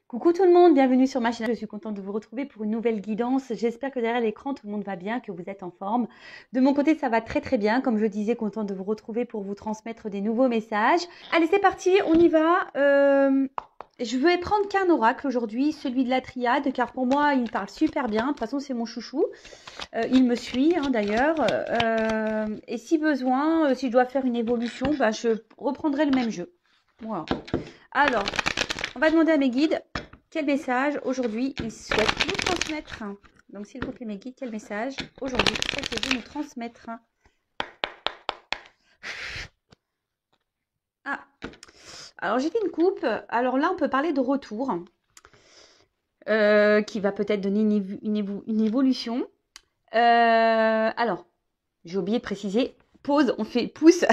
Coucou tout le monde, bienvenue sur ma chaîne. Je suis contente de vous retrouver pour une nouvelle guidance. J'espère que derrière l'écran, tout le monde va bien, que vous êtes en forme. De mon côté, ça va très très bien. Comme je disais, contente de vous retrouver pour vous transmettre des nouveaux messages. Allez, c'est parti, on y va. Je vais prendre qu'un oracle aujourd'hui, celui de la triade, car pour moi, il parle super bien. De toute façon, c'est mon chouchou. Il me suit d'ailleurs. Et si besoin, si je dois faire une évolution, je reprendrai le même jeu. Voilà. Alors, on va demander à mes guides quel message aujourd'hui ils souhaitent nous transmettre. Donc, s'il vous plaît, mes guides, quel message aujourd'hui souhaitez-vous nous transmettre? Ah, alors j'ai fait une coupe. Alors là, on peut parler de retour qui va peut-être donner une évolution. Alors, j'ai oublié de préciser. Pause, on fait pouce.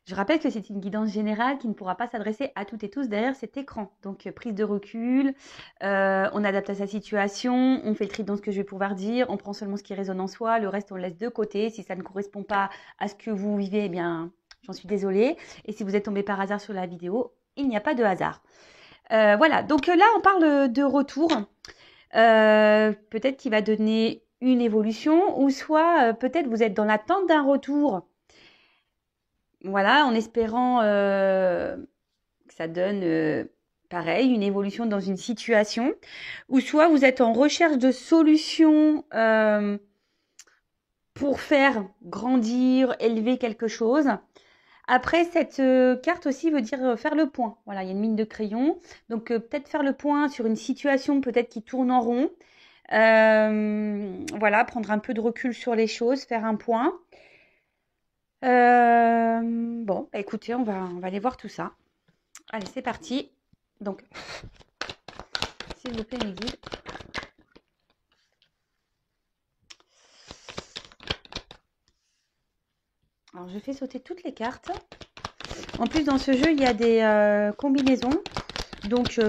Je rappelle que c'est une guidance générale qui ne pourra pas s'adresser à toutes et tous derrière cet écran. Donc, prise de recul, on adapte à sa situation, on fait le tri dans ce que je vais pouvoir dire, on prend seulement ce qui résonne en soi, le reste on le laisse de côté. Si ça ne correspond pas à ce que vous vivez, eh bien, j'en suis désolée. Et si vous êtes tombé par hasard sur la vidéo, il n'y a pas de hasard. Voilà, donc là, on parle de retour. Peut-être qu'il va donner une évolution, ou soit peut-être vous êtes dans l'attente d'un retour. Voilà, en espérant que ça donne pareil, une évolution dans une situation, ou soit vous êtes en recherche de solutions pour faire grandir, élever quelque chose. Après, cette carte aussi veut dire faire le point. Voilà, il y a une mine de crayon. Donc, peut-être faire le point sur une situation peut-être qui tourne en rond. Voilà, prendre un peu de recul sur les choses, faire un point. Bon, écoutez, on va aller voir tout ça. Allez, c'est parti. Donc, s'il vous plaît, mes guides. Alors, je fais sauter toutes les cartes. En plus, dans ce jeu, il y a des combinaisons. Donc, je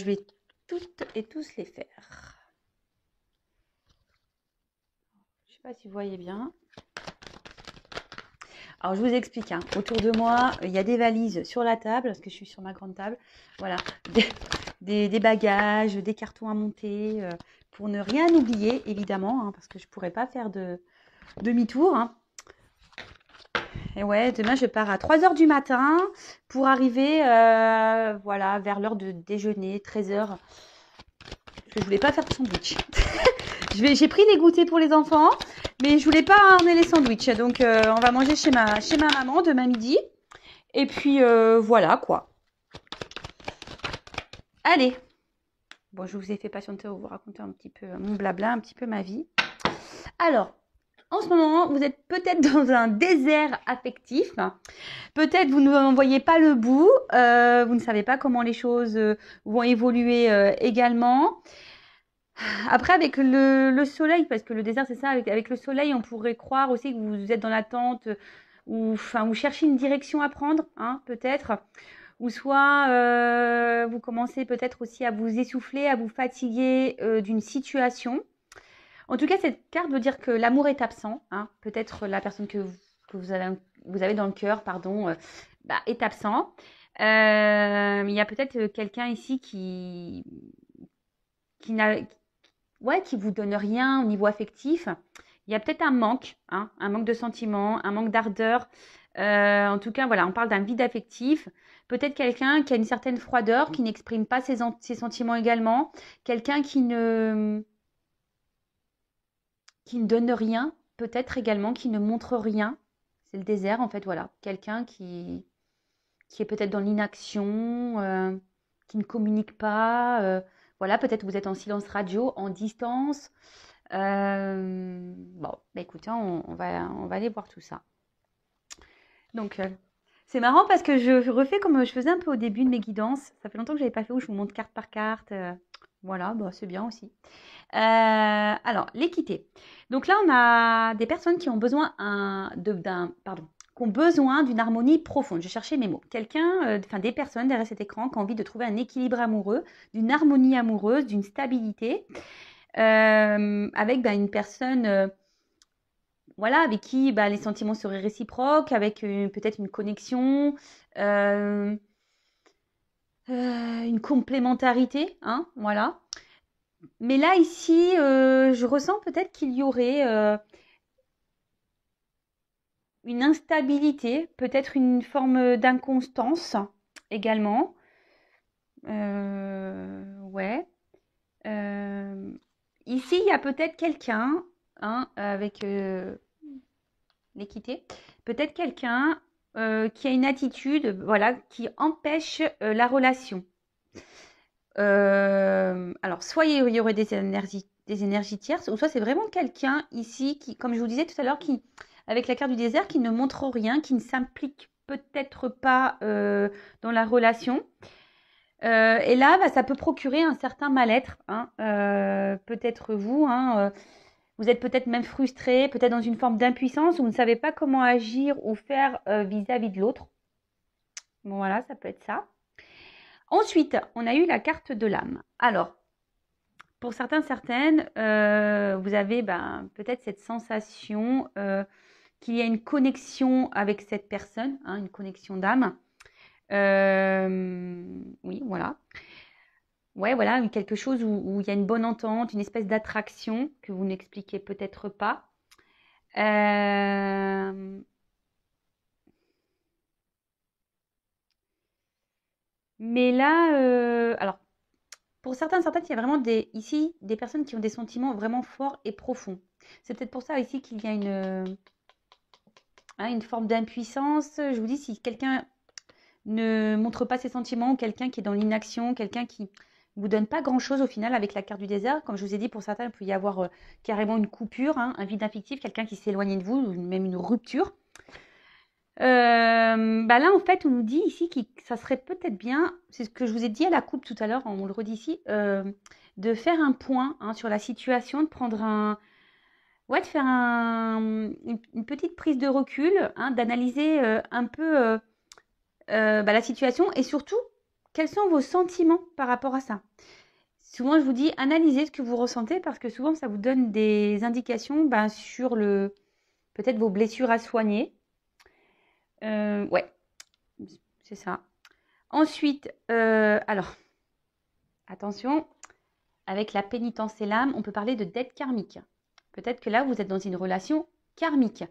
vais toutes et tous les faire. Je ne sais pas si vous voyez bien. Alors, je vous explique. Autour de moi, il y a des valises sur la table, parce que je suis sur ma grande table. Voilà, des bagages, des cartons à monter, pour ne rien oublier, évidemment, parce que je ne pourrais pas faire de demi-tour. Et ouais, demain, je pars à 3 h du matin pour arriver voilà, vers l'heure de déjeuner, 13 h. Parce que je voulais pas faire de sandwich. J'ai pris les goûters pour les enfants, mais je voulais pas emmener les sandwichs. Donc, on va manger chez ma maman demain midi. Et puis, voilà, quoi. Allez. Bon, je vous ai fait patienter pour vous raconter un petit peu mon blabla, un petit peu ma vie. Alors, en ce moment, vous êtes peut-être dans un désert affectif. Peut-être vous ne voyez pas le bout. Vous ne savez pas comment les choses vont évoluer également. Après, avec le soleil, parce que le désert, c'est ça, avec le soleil, on pourrait croire aussi que vous êtes dans l'attente ou vous cherchez une direction à prendre, peut-être. Ou soit vous commencez peut-être aussi à vous essouffler, à vous fatiguer d'une situation. En tout cas, cette carte veut dire que l'amour est absent. Peut-être la personne que vous avez dans le cœur, pardon, est absent. Il y a peut-être quelqu'un ici qui qui vous donne rien au niveau affectif. Il y a peut-être un manque de sentiments, un manque d'ardeur. En tout cas, voilà, on parle d'un vide affectif. Peut-être quelqu'un qui a une certaine froideur, qui n'exprime pas ses sentiments également. Quelqu'un qui ne donne rien, peut-être également qui ne montre rien. C'est le désert, en fait, voilà. Quelqu'un qui est peut-être dans l'inaction, qui ne communique pas. Voilà, peut-être vous êtes en silence radio, en distance. Bon, écoutez, on va aller voir tout ça. Donc, c'est marrant parce que je refais comme je faisais un peu au début de mes guidances. Ça fait longtemps que je n'avais pas fait où je vous montre carte par carte. Voilà, c'est bien aussi. Alors, l'équité. Donc là, on a des personnes qui ont besoin qui ont besoin d'une harmonie profonde. Je cherchais mes mots. Des personnes derrière cet écran qui ont envie de trouver un équilibre amoureux, d'une harmonie amoureuse, d'une stabilité, avec une personne, voilà, avec qui les sentiments seraient réciproques, avec peut-être une connexion. une complémentarité, hein, voilà. Mais là, ici, je ressens peut-être qu'il y aurait une instabilité, peut-être une forme d'inconstance également. Ouais. Ici, il y a peut-être quelqu'un, hein, avec l'équité, peut-être quelqu'un qui a une attitude, voilà, qui empêche la relation. Alors, soit il y aurait des énergies tierces, ou soit c'est vraiment quelqu'un ici qui, comme je vous disais tout à l'heure, qui, avec la carte du désert, qui ne montre rien, qui ne s'implique peut-être pas dans la relation. Et là, bah, ça peut procurer un certain mal-être, hein, peut-être vous, hein, vous êtes peut-être même frustré, peut-être dans une forme d'impuissance, où vous ne savez pas comment agir ou faire vis-à-vis de l'autre. Bon, voilà, ça peut être ça. Ensuite, on a eu la carte de l'âme. Alors, pour certains, certaines, vous avez peut-être cette sensation qu'il y a une connexion avec cette personne, hein, une connexion d'âme. Oui, voilà. Ouais, voilà, quelque chose où il y a une bonne entente, une espèce d'attraction que vous n'expliquez peut-être pas. Mais là, alors, pour certains, certaines, il y a vraiment ici des personnes qui ont des sentiments vraiment forts et profonds. C'est peut-être pour ça ici qu'il y a une forme d'impuissance. Je vous dis, si quelqu'un ne montre pas ses sentiments, ou quelqu'un qui est dans l'inaction, quelqu'un qui vous donne pas grand-chose au final avec la carte du désert, comme je vous ai dit, pour certains, il peut y avoir carrément une coupure, hein, un vide affectif, quelqu'un qui s'éloigne de vous, ou même une rupture. Là, en fait, on nous dit ici que ça serait peut-être bien, c'est ce que je vous ai dit à la coupe tout à l'heure, on le redit ici, de faire un point, hein, sur la situation, de prendre de faire une petite prise de recul, hein, d'analyser un peu la situation et surtout, quels sont vos sentiments par rapport à ça. Souvent, je vous dis, analysez ce que vous ressentez parce que souvent, ça vous donne des indications sur peut-être vos blessures à soigner. Ouais, c'est ça. Ensuite, alors, attention, avec la pénitence et l'âme, on peut parler de dette karmique. Peut-être que là, vous êtes dans une relation karmique.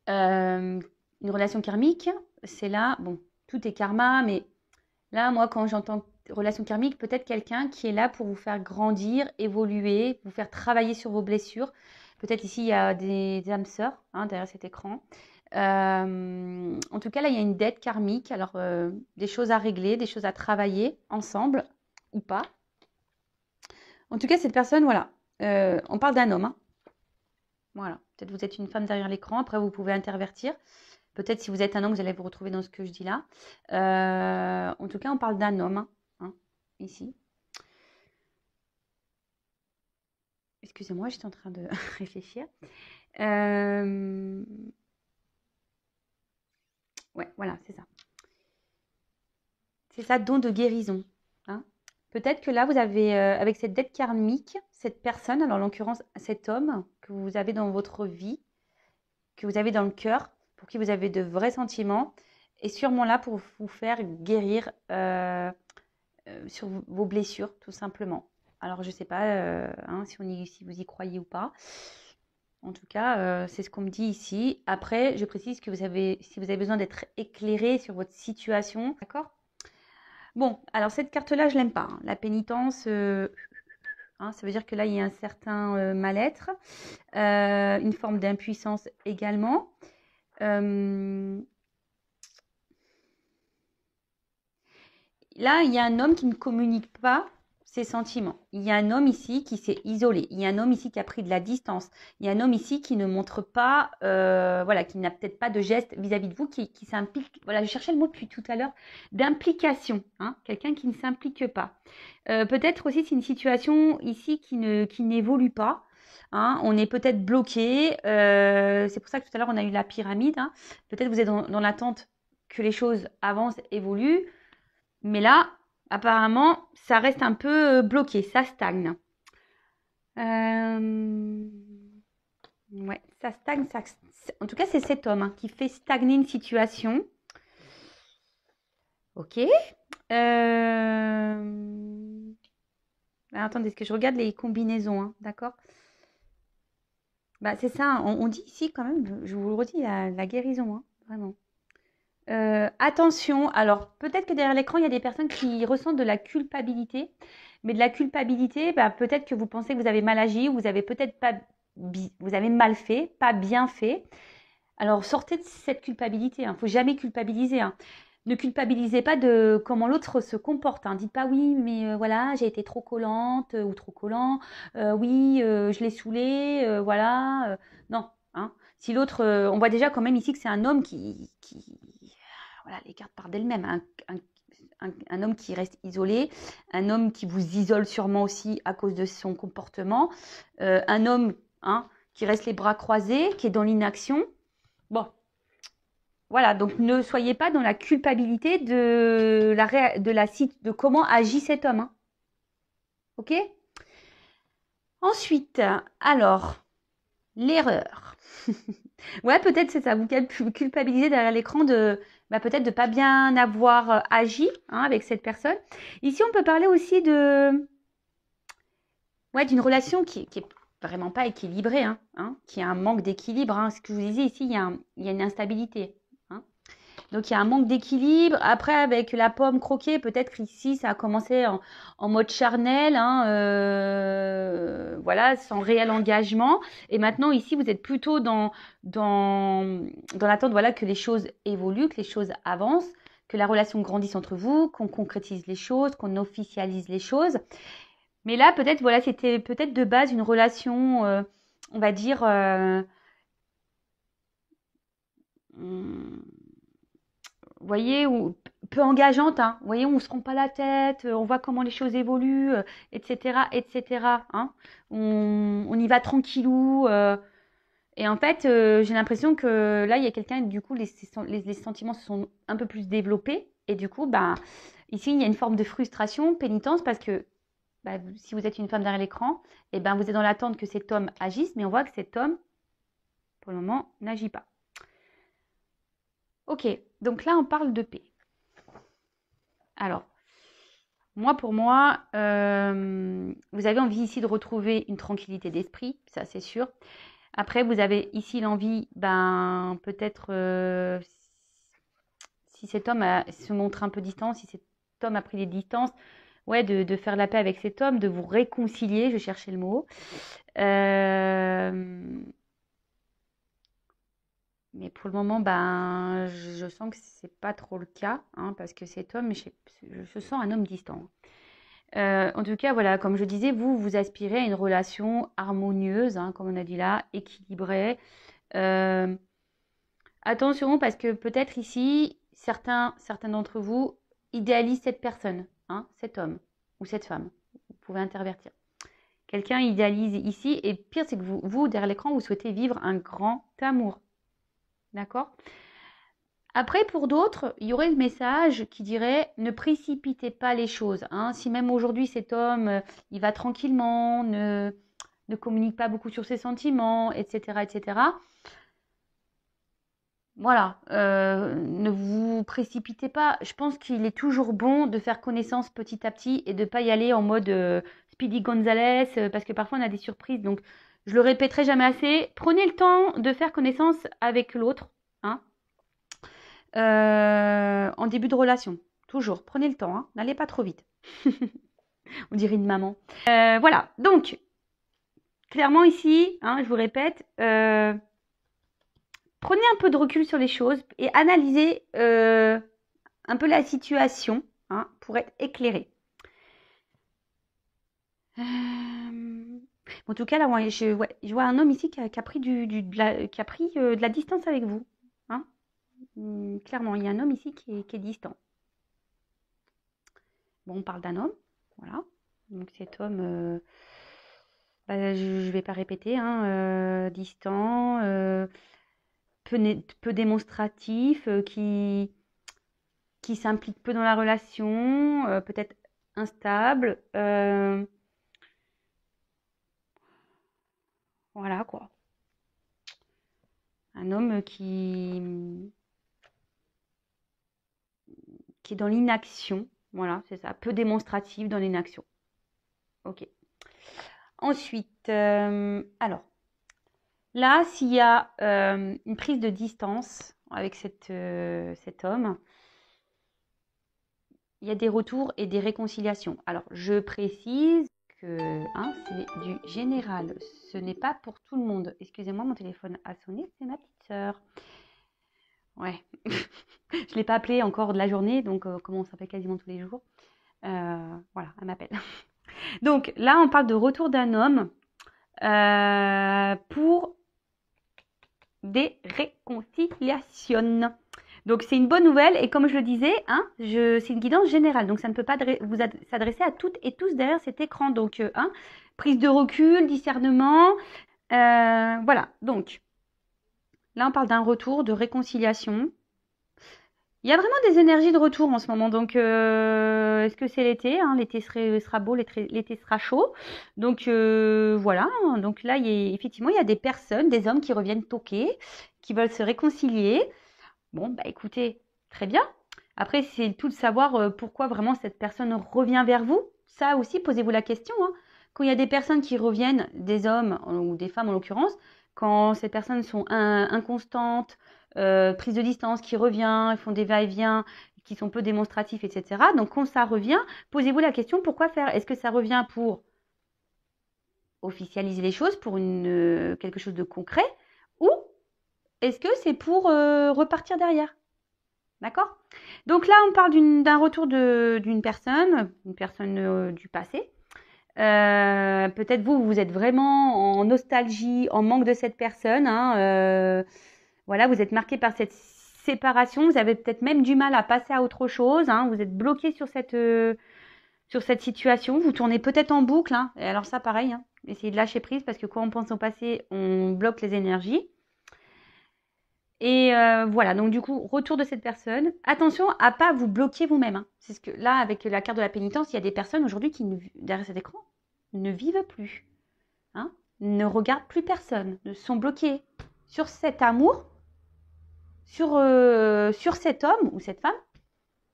Une relation karmique, c'est là, bon, tout est karma, mais là, moi, quand j'entends relation karmique, peut-être quelqu'un qui est là pour vous faire grandir, évoluer, vous faire travailler sur vos blessures. Peut-être ici, il y a des âmes sœurs, hein, derrière cet écran. En tout cas, là, il y a une dette karmique. Alors, des choses à régler, des choses à travailler ensemble ou pas. En tout cas, cette personne, voilà. On parle d'un homme, hein. Voilà. Peut-être vous êtes une femme derrière l'écran. Après, vous pouvez intervertir. Peut-être si vous êtes un homme, vous allez vous retrouver dans ce que je dis là. En tout cas, on parle d'un homme, hein, ici. Excusez-moi, j'étais en train de réfléchir. Ouais, voilà, c'est ça. C'est ça, don de guérison, hein. Peut-être que là, vous avez, avec cette dette karmique, cette personne, alors en l'occurrence cet homme que vous avez dans votre vie, que vous avez dans le cœur, pour qui vous avez de vrais sentiments, est sûrement là pour vous faire guérir sur vos blessures, tout simplement. Alors, je ne sais pas hein, si vous y croyez ou pas. En tout cas, c'est ce qu'on me dit ici. Après, je précise que si vous avez besoin d'être éclairé sur votre situation, d'accord? Bon, alors cette carte-là, je l'aime pas, hein. La pénitence, hein, ça veut dire que là, il y a un certain mal-être, une forme d'impuissance également. Là, il y a un homme qui ne communique pas ses sentiments. Il y a un homme ici qui s'est isolé. Il y a un homme ici qui a pris de la distance. Il y a un homme ici qui ne montre pas, voilà, qui n'a peut-être pas de geste vis-à-vis de vous, qui s'implique. Voilà, je cherchais le mot depuis tout à l'heure d'implication. Hein, quelqu'un qui ne s'implique pas. Peut-être aussi c'est une situation ici qui n'évolue pas. Hein, on est peut-être bloqué. C'est pour ça que tout à l'heure on a eu la pyramide. Hein. Peut-être vous êtes dans l'attente que les choses avancent, évoluent. Mais là, apparemment, ça reste un peu bloqué, ça stagne. Ouais, ça stagne. En tout cas, c'est cet homme, hein, qui fait stagner une situation. Ok. Attendez, est-ce que je regarde les combinaisons, hein, d'accord? Bah, c'est ça, on dit ici quand même, je vous le redis, la guérison, hein, vraiment. Attention, alors peut-être que derrière l'écran, il y a des personnes qui ressentent de la culpabilité, mais de la culpabilité, bah, peut-être que vous pensez que vous avez mal agi, ou vous avez peut-être pas, vous avez mal fait, pas bien fait. Alors sortez de cette culpabilité, hein. Faut jamais culpabiliser, hein. Ne culpabilisez pas de comment l'autre se comporte, hein. Dites pas oui, mais voilà, j'ai été trop collante ou trop collant. Oui, je l'ai saoulé, voilà. Non, hein. Si l'autre, on voit déjà quand même ici que c'est un homme qui voilà, les cartes partent d'elles-mêmes. Un homme qui reste isolé, un homme qui vous isole sûrement aussi à cause de son comportement, un homme, hein, qui reste les bras croisés, qui est dans l'inaction. Bon, voilà, donc ne soyez pas dans la culpabilité de comment agit cet homme, hein. Ok? Ensuite, alors, l'erreur. Ouais, peut-être c'est ça, vous culpabilisez derrière l'écran de peut-être de pas bien avoir agi, hein, avec cette personne. Ici, on peut parler aussi d'une relation qui est vraiment pas équilibrée, hein, qui a un manque d'équilibre, hein. Ce que je vous disais ici, il y a une instabilité, hein. Donc il y a un manque d'équilibre. Après, avec la pomme croquée, peut-être ici, ça a commencé en mode charnel, hein, voilà, sans réel engagement. Et maintenant, ici, vous êtes plutôt dans l'attente, voilà, que les choses évoluent, que les choses avancent, que la relation grandisse entre vous, qu'on concrétise les choses, qu'on officialise les choses. Mais là, peut-être, voilà, c'était peut-être de base une relation, on va dire, hum, vous voyez, peu engageante, hein. Vous voyez, on ne se rend pas la tête, on voit comment les choses évoluent, etc., etc., hein. On y va tranquillou. Et en fait, j'ai l'impression que là, il y a quelqu'un, du coup, les sentiments se sont un peu plus développés. Et du coup, ici, il y a une forme de frustration, pénitence, parce que si vous êtes une femme derrière l'écran, et vous êtes dans l'attente que cet homme agisse, mais on voit que cet homme, pour le moment, n'agit pas. Ok, donc là, on parle de paix. Alors, pour moi, vous avez envie ici de retrouver une tranquillité d'esprit, ça c'est sûr. Après, vous avez ici l'envie, peut-être, si cet homme se montre un peu distant, si cet homme a pris des distances, ouais, de faire la paix avec cet homme, de vous réconcilier, je cherchais le mot. Mais pour le moment, je sens que c'est pas trop le cas, hein, parce que cet homme, je sens un homme distant. En tout cas, voilà, comme je disais, vous aspirez à une relation harmonieuse, hein, comme on a dit là, équilibrée. Euh, Attention, parce que peut-être ici, certains d'entre vous idéalisent cette personne, hein, cet homme ou cette femme. Vous pouvez intervertir. Quelqu'un idéalise ici, et pire, c'est que vous, derrière l'écran, vous souhaitez vivre un grand amour. D'accord? Après, pour d'autres, il y aurait le message qui dirait ne précipitez pas les choses, hein. Si même aujourd'hui cet homme, il va tranquillement, ne communique pas beaucoup sur ses sentiments, etc., etc. Voilà, ne vous précipitez pas. Je pense qu'il est toujours bon de faire connaissance petit à petit et de ne pas y aller en mode Speedy Gonzales, parce que parfois on a des surprises. Donc, je le répéterai jamais assez. Prenez le temps de faire connaissance avec l'autre, hein, en début de relation. Toujours, prenez le temps, hein, n'allez pas trop vite. On dirait une maman. Voilà, donc, clairement ici, hein, je vous répète, prenez un peu de recul sur les choses et analysez un peu la situation, hein, pour être éclairé. En tout cas, là, ouais, je vois un homme ici qui a pris, de la distance avec vous, hein. Clairement, il y a un homme ici qui est distant. Bon, on parle d'un homme, voilà. Donc cet homme, je ne vais pas répéter, hein, distant, peu démonstratif, qui s'implique peu dans la relation, peut-être instable. Voilà quoi. Un homme qui est dans l'inaction. Voilà, c'est ça. Peu démonstratif dans l'inaction. Ok. Ensuite, alors, là, s'il y a une prise de distance avec cet homme, il y a des retours et des réconciliations. Alors, je précise que c'est du général. Ce n'est pas pour tout le monde. Excusez-moi, mon téléphone a sonné, c'est ma petite sœur. Ouais. Je ne l'ai pas appelée encore de la journée, donc comme on s'appelle quasiment tous les jours. Voilà, elle m'appelle. Donc là, on parle de retour d'un homme pour des réconciliations. Donc c'est une bonne nouvelle et comme je le disais, c'est une guidance générale. Donc ça ne peut pas vous s'adresser à toutes et tous derrière cet écran. Donc prise de recul, discernement, voilà. Donc là on parle d'un retour, de réconciliation. Il y a vraiment des énergies de retour en ce moment. Donc est-ce que c'est l'été, l'été sera beau, l'été sera chaud. Donc voilà. Donc là effectivement il y a des personnes, des hommes qui reviennent toquer, qui veulent se réconcilier. Bon, bah écoutez, très bien. Après, c'est tout de savoir pourquoi vraiment cette personne revient vers vous. Ça aussi, posez-vous la question. Quand il y a des personnes qui reviennent, des hommes ou des femmes en l'occurrence, quand ces personnes sont inconstantes, prises de distance, qui reviennent, font des va-et-vient, qui sont peu démonstratifs, etc. Donc quand ça revient, posez-vous la question, pourquoi faire? Est-ce que ça revient pour officialiser les choses, pour quelque chose de concret, ou est-ce que c'est pour repartir derrière? D'accord? Donc là, on parle d'un retour d'une personne, du passé. Peut-être vous êtes vraiment en nostalgie, en manque de cette personne. Voilà, vous êtes marqué par cette séparation. Vous avez peut-être même du mal à passer à autre chose. Vous êtes bloqué sur cette situation. Vous tournez peut-être en boucle. Et alors ça, pareil, essayez de lâcher prise parce que quand on pense au passé, on bloque les énergies. Et voilà, donc du coup, retour de cette personne. Attention à pas vous bloquer vous-même. C'est ce que là, avec la carte de la pénitence, il y a des personnes aujourd'hui qui, derrière cet écran, ne vivent plus, ne regardent plus personne, ne sont bloqués sur cet amour, sur cet homme ou cette femme.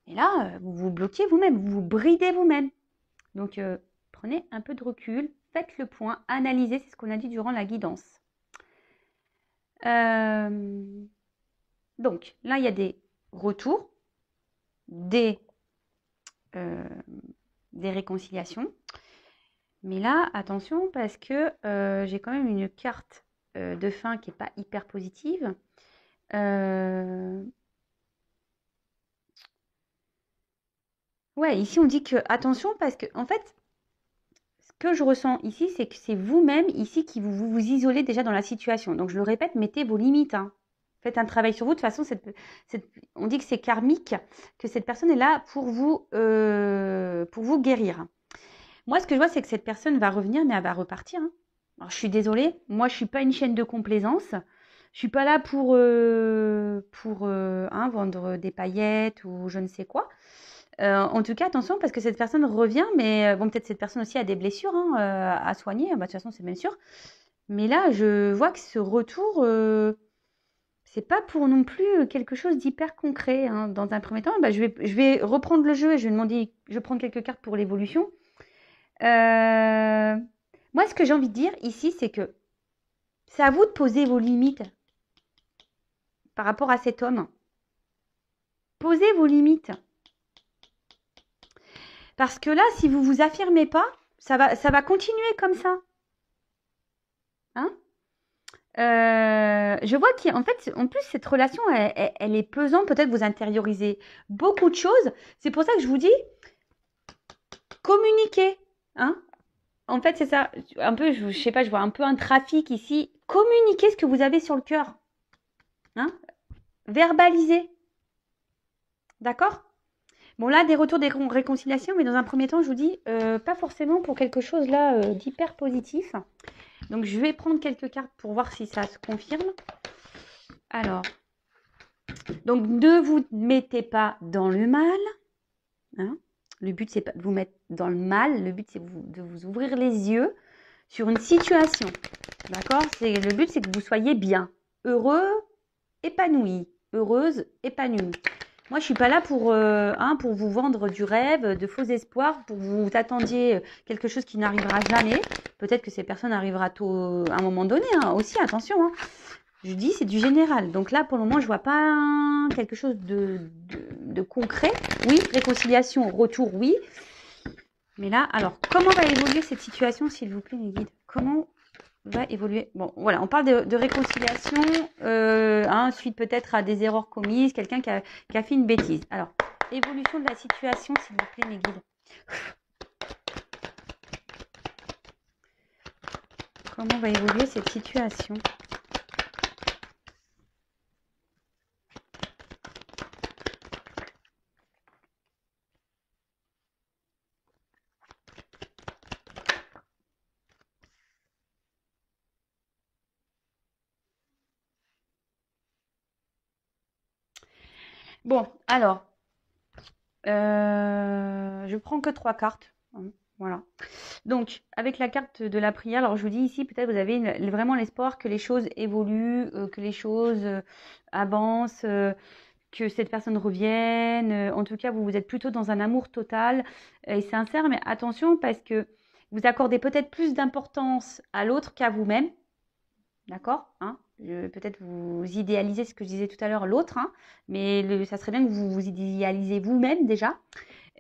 Et là, vous vous bloquez vous-même, vous vous bridez vous-même. Donc, prenez un peu de recul, faites le point, analysez, c'est ce qu'on a dit durant la guidance. Donc, là, il y a des retours, des réconciliations. Mais là, attention, parce que j'ai quand même une carte de fin qui n'est pas hyper positive. Ouais, ici, on dit que attention, parce que, en fait, ce que je ressens ici, c'est que c'est vous-même, ici, qui vous isolez déjà dans la situation. Donc, je le répète, mettez vos limites, Faites un travail sur vous. De toute façon, on dit que c'est karmique, que cette personne est là pour vous guérir. Moi, ce que je vois, c'est que cette personne va revenir, mais elle va repartir. Alors, je suis désolée. Moi, je ne suis pas une chaîne de complaisance. Je ne suis pas là pour vendre des paillettes ou je ne sais quoi. En tout cas, attention, parce que cette personne revient, mais bon, peut-être cette personne aussi a des blessures à soigner. De toute façon, c'est bien sûr. Mais là, je vois que ce retour... c'est pas pour non plus quelque chose d'hyper concret. Dans un premier temps, je vais reprendre le jeu et je vais demander, je vais prendre quelques cartes pour l'évolution. Moi, ce que j'ai envie de dire ici, c'est que c'est à vous de poser vos limites par rapport à cet homme. Posez vos limites. Parce que là, si vous ne vous affirmez pas, ça va continuer comme ça. Je vois qu'en fait, en plus, cette relation, elle est pesante. Peut-être vous intériorisez beaucoup de choses. C'est pour ça que je vous dis, communiquez. En fait, c'est ça. Un peu, je sais pas, je vois un peu un trafic ici. Communiquez ce que vous avez sur le cœur. Verbalisez. D'accord? Bon, là, des retours, des réconciliations, mais dans un premier temps, je vous dis, pas forcément pour quelque chose là d'hyper positif. Donc, je vais prendre quelques cartes pour voir si ça se confirme. Alors, donc, ne vous mettez pas dans le mal. Le but, c'est pas de vous mettre dans le mal. Le but, c'est de vous ouvrir les yeux sur une situation. D'accord? Le but, c'est que vous soyez bien, heureux, épanoui, heureuse, épanouie. Moi, je suis pas là pour vous vendre du rêve, de faux espoirs, pour que vous attendiez quelque chose qui n'arrivera jamais. Peut-être que ces personnes arrivera tôt, à un moment donné, hein, aussi, attention. Hein. Je dis, c'est du général. Donc là, pour le moment, je vois pas quelque chose de concret. Oui, réconciliation, retour, oui. Mais là, alors, comment va évoluer cette situation, s'il vous plaît, mes guides? Comment va évoluer? Bon, voilà, on parle de réconciliation, suite peut-être à des erreurs commises, quelqu'un qui a fait une bêtise. Alors, évolution de la situation, s'il vous plaît, mes guides. Comment va évoluer cette situation? Bon, alors, je prends que 3 cartes. Hein, voilà. Donc, avec la carte de la prière, alors je vous dis ici, peut-être vous avez vraiment l'espoir que les choses évoluent, que les choses avancent, que cette personne revienne. En tout cas, vous êtes plutôt dans un amour total et sincère, mais attention parce que vous accordez peut-être plus d'importance à l'autre qu'à vous-même. D'accord, hein? Peut-être vous idéalisez ce que je disais tout à l'heure, l'autre, hein, mais ça serait bien que vous vous idéalisez vous-même déjà.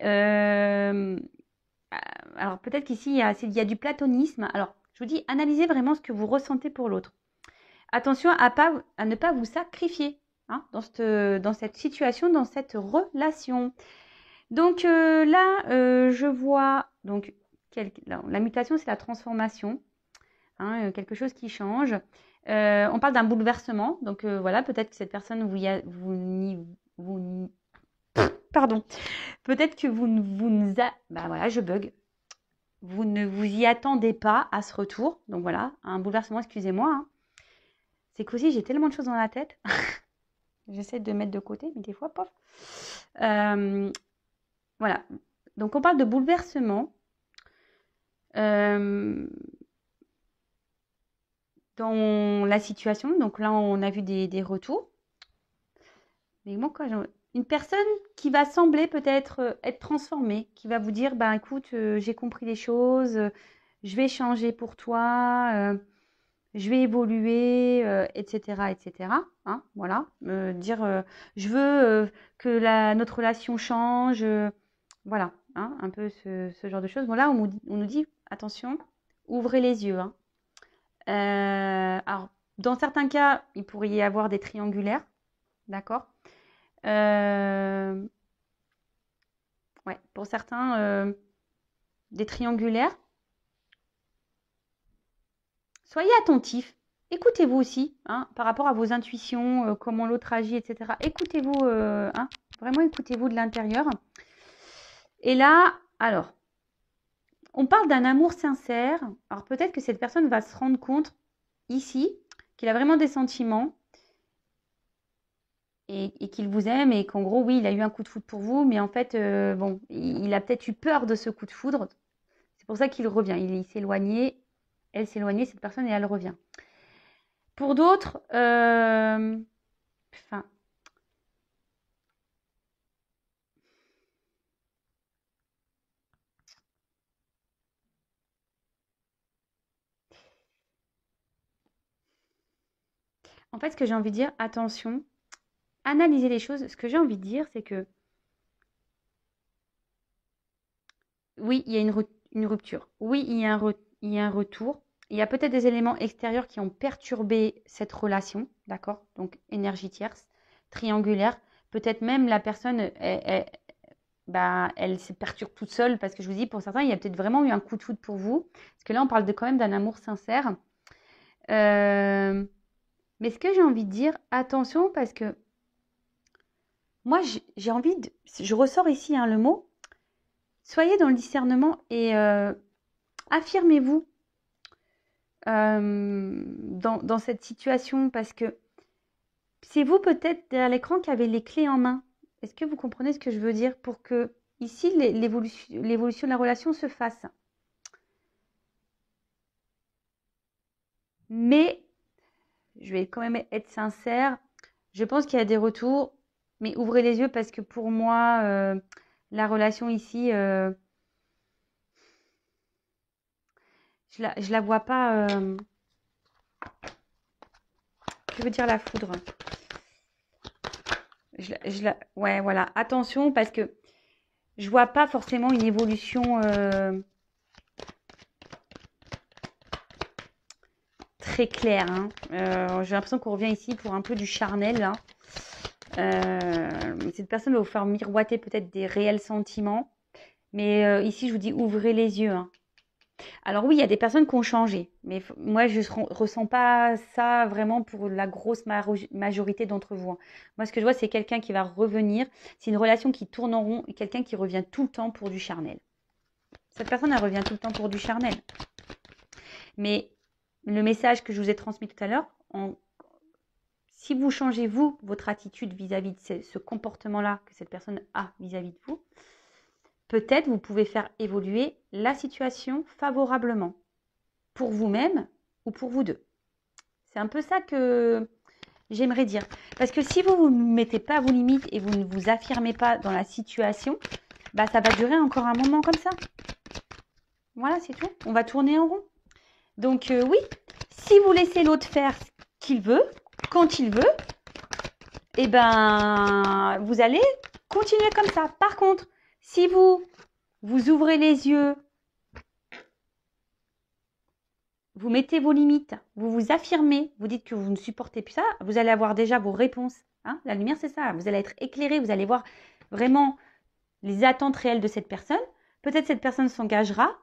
Euh, alors peut-être qu'ici, il y a du platonisme. Alors, je vous dis, analysez vraiment ce que vous ressentez pour l'autre. Attention à ne pas vous sacrifier hein, dans cette situation, dans cette relation. Donc là, je vois, donc, la mutation, c'est la transformation, hein, quelque chose qui change. On parle d'un bouleversement, donc voilà, peut-être que cette personne, pardon, peut-être que bah voilà, je bug. Vous ne vous y attendez pas à ce retour, donc voilà, un bouleversement, excusez-moi. Hein. C'est qu'aussi, j'ai tellement de choses dans la tête. J'essaie de mettre de côté, mais des fois, pof. Voilà. Donc, on parle de bouleversement. Dans la situation, donc là, on a vu des retours. Mais moi, quoi, une personne qui va sembler peut-être être transformée, qui va vous dire, ben écoute, j'ai compris les choses, je vais changer pour toi, je vais évoluer, etc., etc. Hein, voilà, dire, je veux notre relation change, voilà, hein, un peu ce genre de choses. Bon, là, on nous dit, attention, ouvrez les yeux. Hein. Alors, dans certains cas, il pourrait y avoir des triangulaires, d'accord. Ouais, pour certains, des triangulaires. Soyez attentifs. Écoutez-vous aussi, hein, par rapport à vos intuitions, comment l'autre agit, etc. Écoutez-vous, hein, vraiment écoutez-vous de l'intérieur. Et là, alors, on parle d'un amour sincère. Alors peut-être que cette personne va se rendre compte ici qu'il a vraiment des sentiments et qu'il vous aime et qu'en gros, oui, il a eu un coup de foudre pour vous, mais en fait, bon, il a peut-être eu peur de ce coup de foudre. C'est pour ça qu'il revient. Il s'éloignait, elle s'éloignait, cette personne, et elle revient. Pour d'autres, enfin, en fait, ce que j'ai envie de dire, attention, analysez les choses. Ce que j'ai envie de dire, c'est que oui, il y a une rupture. Oui, il y a un retour. Il y a peut-être des éléments extérieurs qui ont perturbé cette relation, d'accord? Donc, énergie tierce, triangulaire. Peut-être même la personne, bah, elle se perturbe toute seule parce que je vous dis, pour certains, il y a peut-être vraiment eu un coup de foudre pour vous. Parce que là, on parle quand même d'un amour sincère. Euh, mais ce que j'ai envie de dire, attention parce que moi, j'ai envie de... Je ressors ici hein, le mot. Soyez dans le discernement et affirmez-vous dans cette situation parce que c'est vous peut-être derrière l'écran qui avez les clés en main. Est-ce que vous comprenez ce que je veux dire pour que ici l'évolution de la relation se fasse? Mais je vais quand même être sincère. Je pense qu'il y a des retours. Mais ouvrez les yeux parce que pour moi, la relation ici, je la vois pas. Je veux dire la foudre. Ouais, voilà. Attention parce que je vois pas forcément une évolution très claire. Hein. J'ai l'impression qu'on revient ici pour un peu du charnel. Hein. Cette personne va vous faire miroiter peut-être des réels sentiments. Mais ici, je vous dis, ouvrez les yeux. Hein. Alors oui, il y a des personnes qui ont changé. Mais moi, je ne ressens pas ça vraiment pour la grosse majorité d'entre vous. Hein. Moi, ce que je vois, c'est quelqu'un qui va revenir. C'est une relation qui tourne en rond et quelqu'un qui revient tout le temps pour du charnel. Cette personne, elle revient tout le temps pour du charnel. Mais le message que je vous ai transmis tout à l'heure, si vous changez, vous, votre attitude vis-à-vis de ce comportement-là que cette personne a vis-à-vis de vous, peut-être vous pouvez faire évoluer la situation favorablement pour vous-même ou pour vous deux. C'est un peu ça que j'aimerais dire. Parce que si vous ne mettez pas vos limites et vous ne vous affirmez pas dans la situation, bah ça va durer encore un moment comme ça. Voilà, c'est tout. On va tourner en rond. Donc oui, si vous laissez l'autre faire ce qu'il veut, quand il veut, eh ben, vous allez continuer comme ça. Par contre, si vous ouvrez les yeux, vous mettez vos limites, vous vous affirmez, vous dites que vous ne supportez plus ça, vous allez avoir déjà vos réponses. Hein. La lumière, c'est ça. Vous allez être éclairé, vous allez voir vraiment les attentes réelles de cette personne. Peut-être cette personne s'engagera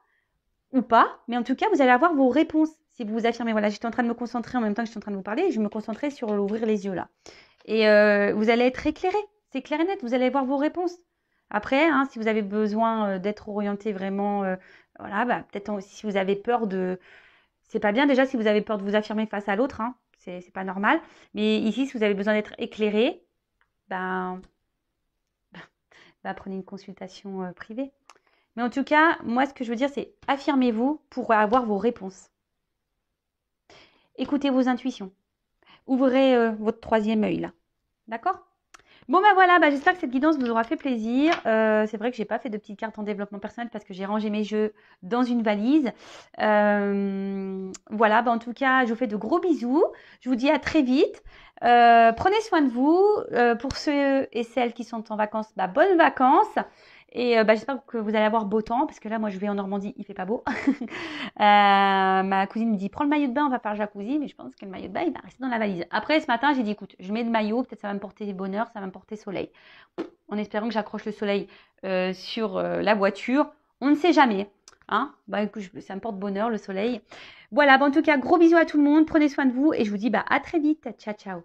ou pas, mais en tout cas, vous allez avoir vos réponses si vous vous affirmez. Voilà, j'étais en train de me concentrer en même temps que j'étais en train de vous parler, je me concentrais sur ouvrir les yeux là. Et vous allez être éclairé, c'est clair et net, vous allez avoir vos réponses. Après, hein, si vous avez besoin d'être orienté vraiment, voilà, bah, peut-être si vous avez peur de... C'est pas bien déjà si vous avez peur de vous affirmer face à l'autre, hein, c'est pas normal. Mais ici, si vous avez besoin d'être éclairé, ben, prenez une consultation privée. Mais en tout cas, moi, ce que je veux dire, c'est affirmez-vous pour avoir vos réponses. Écoutez vos intuitions. Ouvrez votre troisième œil, là. D'accord ? Bon, ben voilà, j'espère que cette guidance vous aura fait plaisir. C'est vrai que je n'ai pas fait de petites cartes en développement personnel parce que j'ai rangé mes jeux dans une valise. Voilà, en tout cas, je vous fais de gros bisous. Je vous dis à très vite. Prenez soin de vous. Pour ceux et celles qui sont en vacances, bonnes vacances. Et j'espère que vous allez avoir beau temps parce que là, moi, je vais en Normandie, il fait pas beau. Ma cousine me dit, prends le maillot de bain, on va faire le jacuzzi. Mais je pense que le maillot de bain, il va rester dans la valise. Après, ce matin, j'ai dit, écoute, je mets le maillot, peut-être ça va me porter bonheur, ça va me porter soleil. En espérant que j'accroche le soleil sur la voiture. On ne sait jamais. Hein, écoute, ça me porte bonheur, le soleil. Voilà, en tout cas, gros bisous à tout le monde. Prenez soin de vous et je vous dis à très vite. Ciao, ciao.